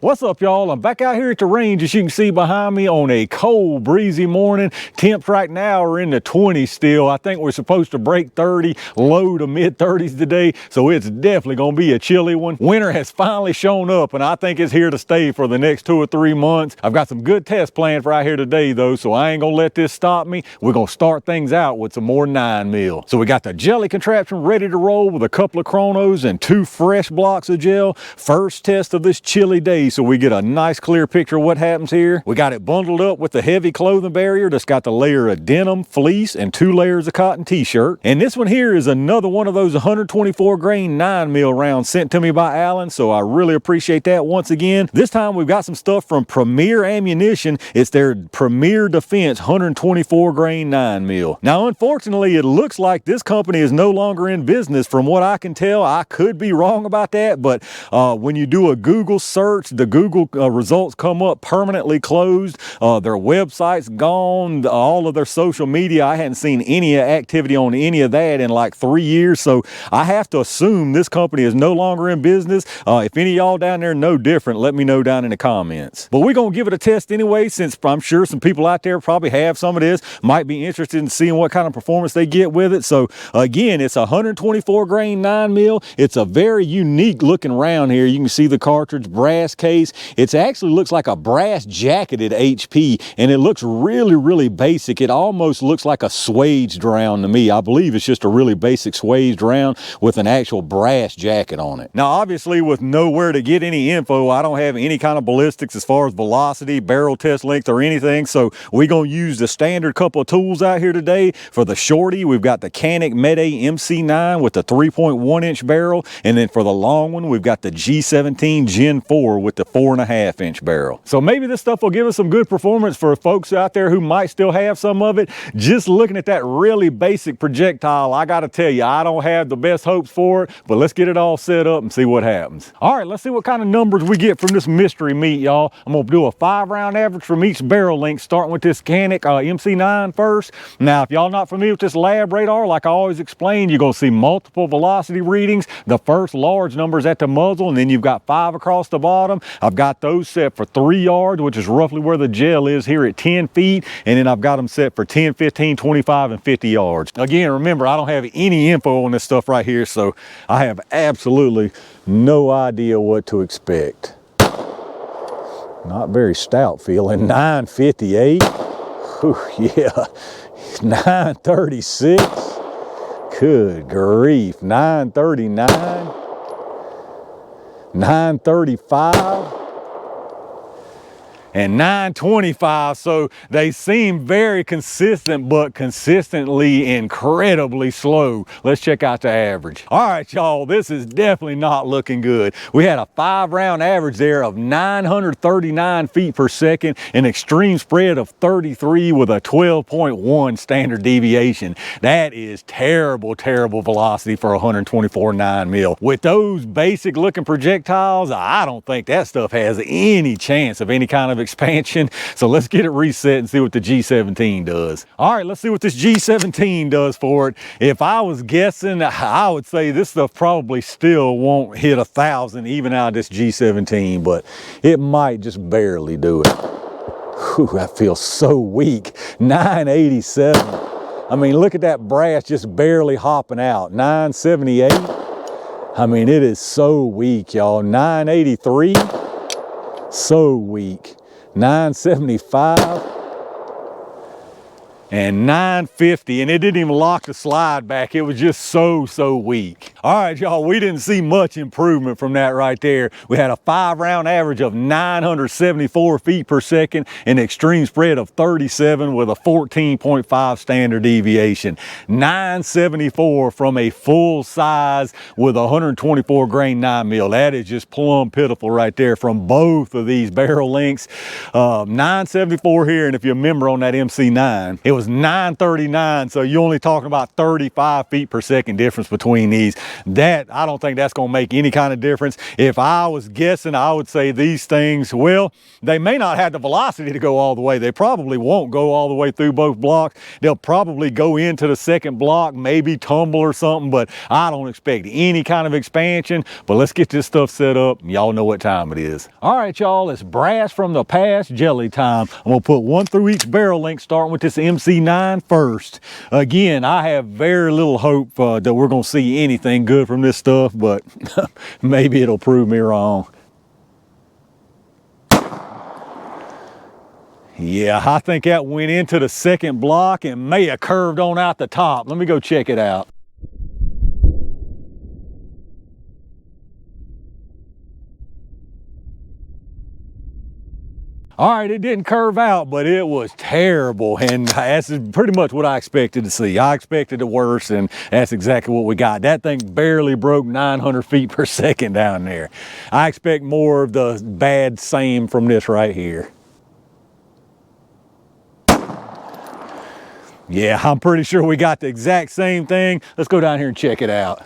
What's up, y'all? I'm back out here at the range, as you can see behind me, on a cold, breezy morning. Temps right now are in the 20s still. I think we're supposed to break 30, low to mid 30s today, so it's definitely gonna be a chilly one. Winter has finally shown up, and I think it's here to stay for the next 2 or 3 months. I've got some good tests planned for out here today, though, so I ain't gonna let this stop me. We're gonna start things out with some more 9mm. So we got the jelly contraption ready to roll with a couple of chronos and 2 fresh blocks of gel. First test of this chilly day, so we get a nice clear picture of what happens here. We got it bundled up with the heavy clothing barrier that's got the layer of denim, fleece, and 2 layers of cotton t-shirt. And this one here is another one of those 124 grain 9mm rounds sent to me by Alan, so I really appreciate that once again. This time we've got some stuff from Premier Ammunition. It's their Premier Defense 124 grain 9mm. Now, unfortunately, it looks like this company is no longer in business from what I can tell. I could be wrong about that, but when you do a Google search, the Google results come up permanently closed. Their website's gone, all of their social media. I hadn't seen any activity on any of that in like 3 years, so I have to assume this company is no longer in business. If any of y'all down there know different, let me know down in the comments. But we're gonna give it a test anyway, since I'm sure some people out there probably have some of this, might be interested in seeing what kind of performance they get with it. So again, it's a 124 grain 9mm. It's a very unique looking round here. You can see the cartridge, brass case. It actually looks like a brass jacketed HP, and it looks really basic. It almost looks like a swaged round to me. I believe it's just a really basic swaged round with an actual brass jacket on it. Now, obviously, with nowhere to get any info, I don't have any kind of ballistics as far as velocity, barrel test length, or anything, so we're gonna use the standard couple of tools out here today. For the shorty, we've got the Canik Mete MC9 with the 3.1 inch barrel, and then for the long one, we've got the G17 Gen 4 with the 4.5 inch barrel. So maybe this stuff will give us some good performance for folks out there who might still have some of it. Just looking at that really basic projectile, I gotta tell you, I don't have the best hopes for it, but let's get it all set up and see what happens. All right, let's see what kind of numbers we get from this mystery meat, y'all. I'm gonna do a 5-round average from each barrel length, starting with this Canik MC9 first. Now, if y'all not familiar with this lab radar, like I always explain, you're gonna see multiple velocity readings. The first large number is at the muzzle, and then you've got 5 across the bottom. I've got those set for 3 yards, which is roughly where the gel is here at 10 feet. And then I've got them set for 10, 15, 25, and 50 yards. Again, remember, I don't have any info on this stuff right here, so I have absolutely no idea what to expect. Not very stout feeling. 958. Whew, yeah. 936. Good grief. 939. 935. And 925, so they seem very consistent, but consistently incredibly slow. Let's check out the average. All right, y'all, this is definitely not looking good. We had a 5-round average there of 939 feet per second, an extreme spread of 33 with a 12.1 standard deviation. That is terrible velocity for 124 9mm. With those basic looking projectiles, I don't think that stuff has any chance of any kind of expansion. So let's get it reset and see what the G17 does. All right, let's see what this G17 does for it. If I was guessing, I would say this stuff probably still won't hit 1,000 even out of this G17, but it might just barely do it. Whew, that feels so weak. 987. I mean, look at that brass just barely hopping out. 978. I mean, it is so weak, y'all. 983. So weak. 975 and 950, and it didn't even lock the slide back. It was just so weak. All right, y'all, we didn't see much improvement from that right there. We had a 5-round average of 974 feet per second, an extreme spread of 37 with a 14.5 standard deviation. 974 from a full size with 124 grain 9mm. That is just plumb pitiful right there from both of these barrel lengths. 974 here, and if you remember on that MC9, it was was 939. So you're only talking about 35 feet per second difference between these. That, I don't think that's gonna make any kind of difference. If I was guessing, I would say these things, well, they may not have the velocity to go all the way. They probably won't go all the way through both blocks. They'll probably go into the second block, maybe tumble or something, but I don't expect any kind of expansion. But let's get this stuff set up. Y'all know what time it is. All right, y'all, it's brass from the past jelly time. I'm gonna put one through each barrel link, starting with this MC9 first. Again, I have very little hope that we're gonna see anything good from this stuff, but maybe it'll prove me wrong. Yeah, I think that went into the second block and may have curved on out the top. Let me go check it out. All right, it didn't curve out, but it was terrible. And that's pretty much what I expected to see. I expected the worst, and that's exactly what we got. That thing barely broke 900 feet per second down there. I expect more of the bad same from this right here. Yeah, I'm pretty sure we got the exact same thing. Let's go down here and check it out.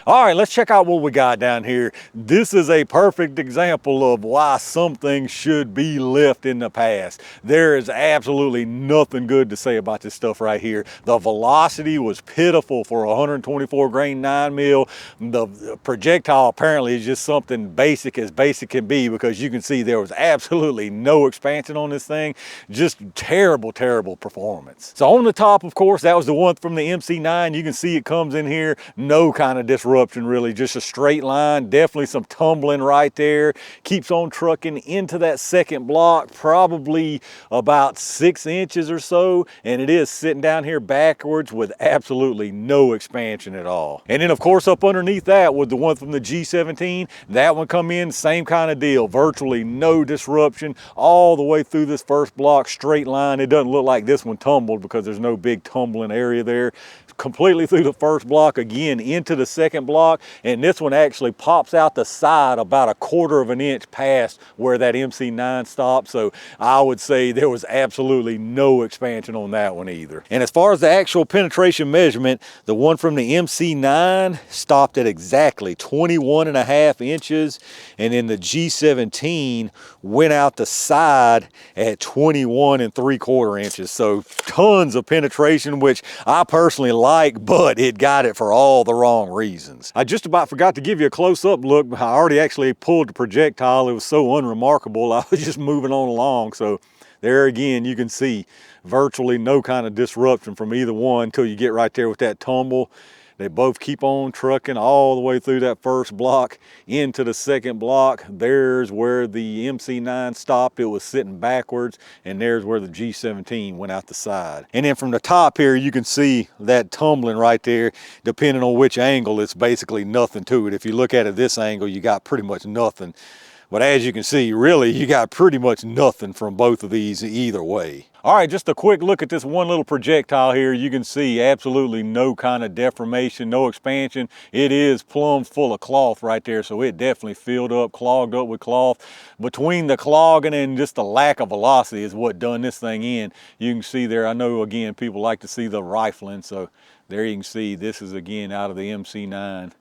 All right, let's check out what we got down here. This is a perfect example of why some things should be left in the past. There is absolutely nothing good to say about this stuff right here. The velocity was pitiful for a 124 grain 9mm. The projectile apparently is just something basic as basic can be, because you can see there was absolutely no expansion on this thing. Just terrible, terrible performance. So on the top, of course, that was the one from the MC9. You can see it comes in here, no kind of disruption really, just a straight line. Definitely some tumbling right there. Keeps on trucking into that second block, probably about 6 inches or so, and it is sitting down here backwards with absolutely no expansion at all. And then of course up underneath that was the one from the G17. That one come in, same kind of deal, virtually no disruption all the way through this first block, straight line. It doesn't look like this one tumbled because there's no big tumbling area there. Completely through the first block, again into the second block, and this one actually pops out the side about 1/4 of an inch past where that MC9 stopped. So I would say there was absolutely no expansion on that one either. And as far as the actual penetration measurement, the one from the MC9 stopped at exactly 21.5 inches, and then the G17 went out the side at 21.75 inches. So tons of penetration, which I personally like, but it got it for all the wrong reasons. I just about forgot to give you a close-up look. I already actually pulled the projectile. It was so unremarkable, I was just moving on along. So there again, you can see virtually no kind of disruption from either one until you get right there with that tumble. They both keep on trucking all the way through that first block into the second block. There's where the MC9 stopped. It was sitting backwards, and there's where the G17 went out the side. And then from the top here, you can see that tumbling right there. Depending on which angle, it's basically nothing to it. If you look at it this angle, you got pretty much nothing. But as you can see, really, you got pretty much nothing from both of these either way. All right, just a quick look at this one little projectile here. You can see absolutely no kind of deformation, no expansion. It is plumb full of cloth right there, so it definitely filled up, clogged up with cloth. Between the clogging and just the lack of velocity is what done this thing in. You can see there, I know, again, people like to see the rifling, so there you can see this is, again, out of the MC9.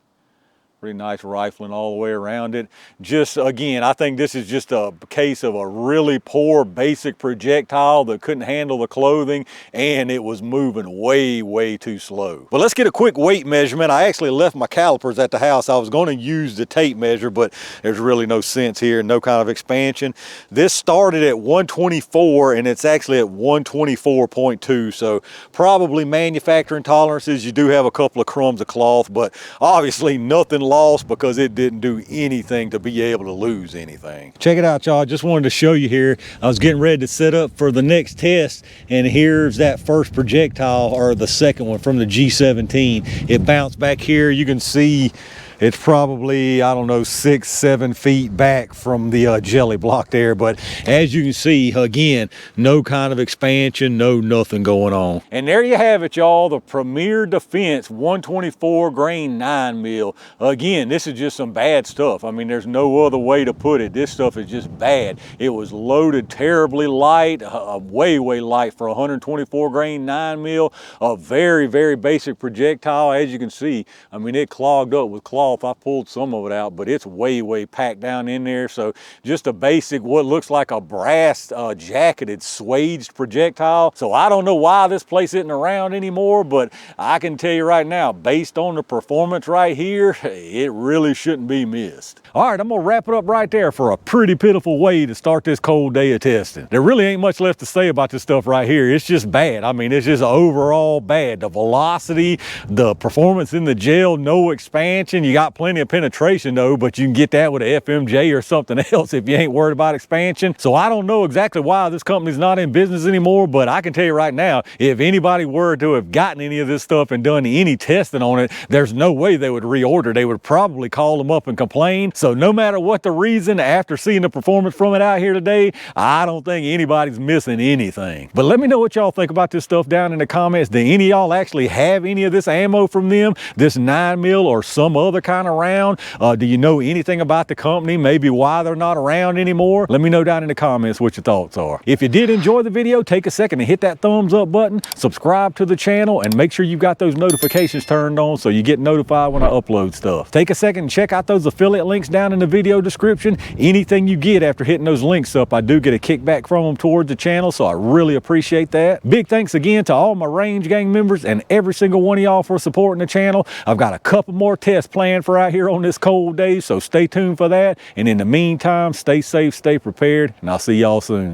Pretty nice rifling all the way around it. Just again, I think this is just a case of a really poor basic projectile that couldn't handle the clothing, and it was moving way, way too slow. But let's get a quick weight measurement. I actually left my calipers at the house. I was going to use the tape measure, but there's really no sense here, no kind of expansion. This started at 124, and it's actually at 124.2, so probably manufacturing tolerances. You do have a couple of crumbs of cloth, but obviously nothing lost because it didn't do anything to be able to lose anything. Check it out, y'all. I just wanted to show you here. I was getting ready to set up for the next test, and here's that first projectile, or the second one from the G17. It bounced back here. You can see It's probably, I don't know, 6-7 feet back from the jelly block there. But as you can see, again, no kind of expansion, no nothing going on. And there you have it, y'all, the Premier Defense 124 grain 9mm. Again, this is just some bad stuff. I mean, there's no other way to put it. This stuff is just bad. It was loaded terribly light, way light for 124 grain 9mm. A very, very basic projectile. As you can see, I mean, it clogged up with cloth. I pulled some of it out, but it's way packed down in there. So just a basic, what looks like a brass jacketed swaged projectile. So I don't know why this place isn't around anymore, but I can tell you right now, based on the performance right here, it really shouldn't be missed. All right, I'm gonna wrap it up right there for a pretty pitiful way to start this cold day of testing. There really ain't much left to say about this stuff right here. It's just bad. I mean, it's just overall bad. The velocity, the performance in the gel, no expansion. You got plenty of penetration though, but you can get that with a FMJ or something else if you ain't worried about expansion. So I don't know exactly why this company's not in business anymore, but I can tell you right now, if anybody were to have gotten any of this stuff and done any testing on it, there's no way they would reorder. They would probably call them up and complain. So no matter what the reason, after seeing the performance from it out here today, I don't think anybody's missing anything. But let me know what y'all think about this stuff down in the comments. Do any of y'all actually have any of this ammo from them, this 9mm or some other kind of round? Do you know anything about the company, maybe why they're not around anymore? Let me know down in the comments what your thoughts are. If you did enjoy the video, take a second and hit that thumbs up button, subscribe to the channel, and make sure you've got those notifications turned on so you get notified when I upload stuff. Take a second and check out those affiliate links down in the video description. Anything you get after hitting those links up, I do get a kickback from them towards the channel, so I really appreciate that. Big thanks again to all my Range Gang members and every single one of y'all for supporting the channel. I've got a couple more tests planned for out here on this cold day, so stay tuned for that. And in the meantime, stay safe, stay prepared, and I'll see y'all soon.